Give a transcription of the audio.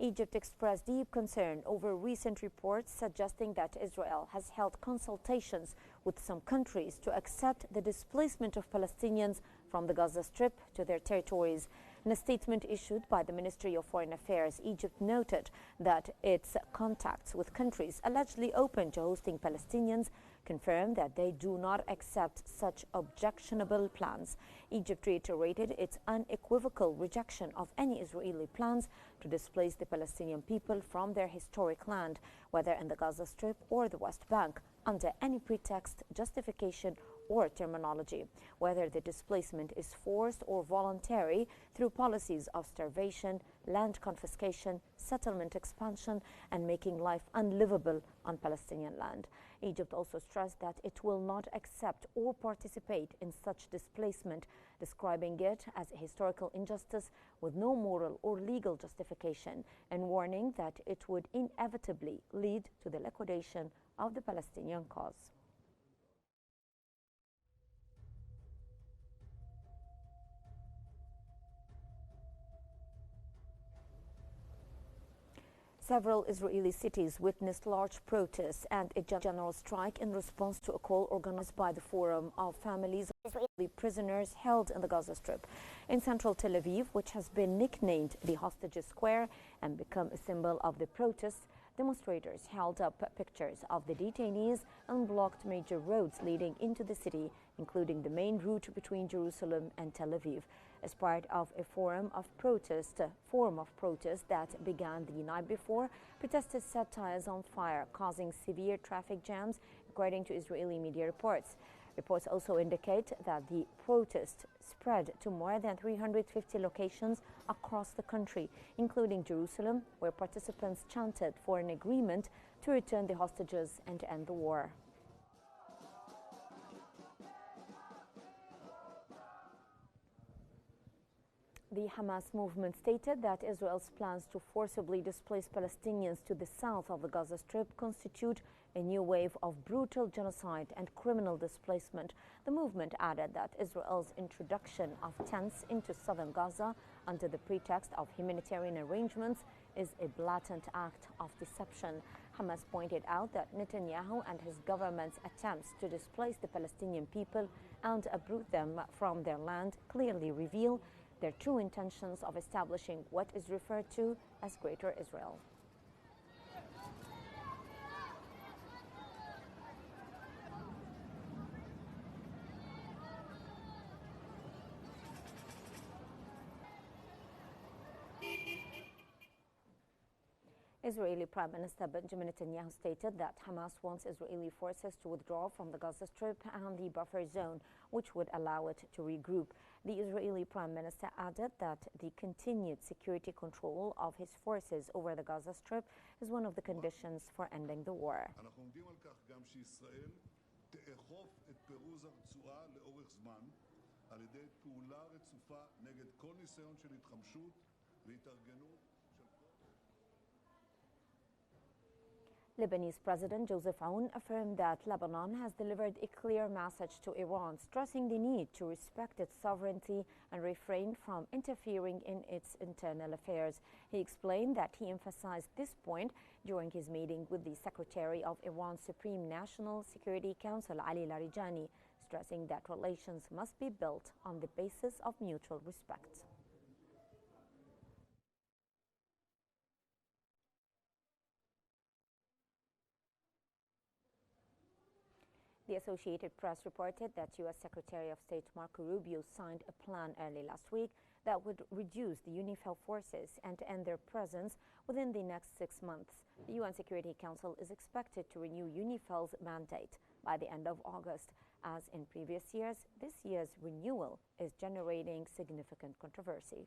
Egypt expressed deep concern over recent reports suggesting that Israel has held consultations with some countries to accept the displacement of Palestinians from the Gaza Strip to their territories. In a statement issued by the Ministry of Foreign Affairs, Egypt noted that its contacts with countries allegedly open to hosting Palestinians confirmed that they do not accept such objectionable plans. Egypt reiterated its unequivocal rejection of any Israeli plans to displace the Palestinian people from their historic land, whether in the Gaza Strip or the West Bank, under any pretext, justification, or terminology, whether the displacement is forced or voluntary through policies of starvation, land confiscation, settlement expansion, and making life unlivable on Palestinian land. Egypt also stressed that it will not accept or participate in such displacement, describing it as a historical injustice with no moral or legal justification, and warning that it would inevitably lead to the liquidation of the Palestinian cause. Several Israeli cities witnessed large protests and a general strike in response to a call organized by the Forum of Families of Israeli prisoners held in the Gaza Strip. In central Tel Aviv, which has been nicknamed the Hostages Square and become a symbol of the protests, demonstrators held up pictures of the detainees and blocked major roads leading into the city, including the main route between Jerusalem and Tel Aviv. As part of a form of protest that began the night before, protesters set tires on fire, causing severe traffic jams, according to Israeli media reports. Reports also indicate that the protest spread to more than 350 locations across the country, including Jerusalem, where participants chanted for an agreement to return the hostages and end the war. The Hamas movement stated that Israel's plans to forcibly displace Palestinians to the south of the Gaza Strip constitute a new wave of brutal genocide and criminal displacement. The movement added that Israel's introduction of tents into southern Gaza under the pretext of humanitarian arrangements is a blatant act of deception. Hamas pointed out that Netanyahu and his government's attempts to displace the Palestinian people and uproot them from their land clearly reveal their true intentions of establishing what is referred to as Greater Israel. Israeli Prime Minister Benjamin Netanyahu stated that Hamas wants Israeli forces to withdraw from the Gaza Strip and the buffer zone, which would allow it to regroup. The Israeli Prime Minister added that the continued security control of his forces over the Gaza Strip is one of the conditions for ending the war. Lebanese President Joseph Aoun affirmed that Lebanon has delivered a clear message to Iran, stressing the need to respect its sovereignty and refrain from interfering in its internal affairs. He explained that he emphasized this point during his meeting with the Secretary of Iran's Supreme National Security Council, Ali Larijani, stressing that relations must be built on the basis of mutual respect. The Associated Press reported that U.S. Secretary of State Marco Rubio signed a plan early last week that would reduce the UNIFIL forces and end their presence within the next 6 months. The UN Security Council is expected to renew UNIFIL's mandate by the end of August. As in previous years, this year's renewal is generating significant controversy.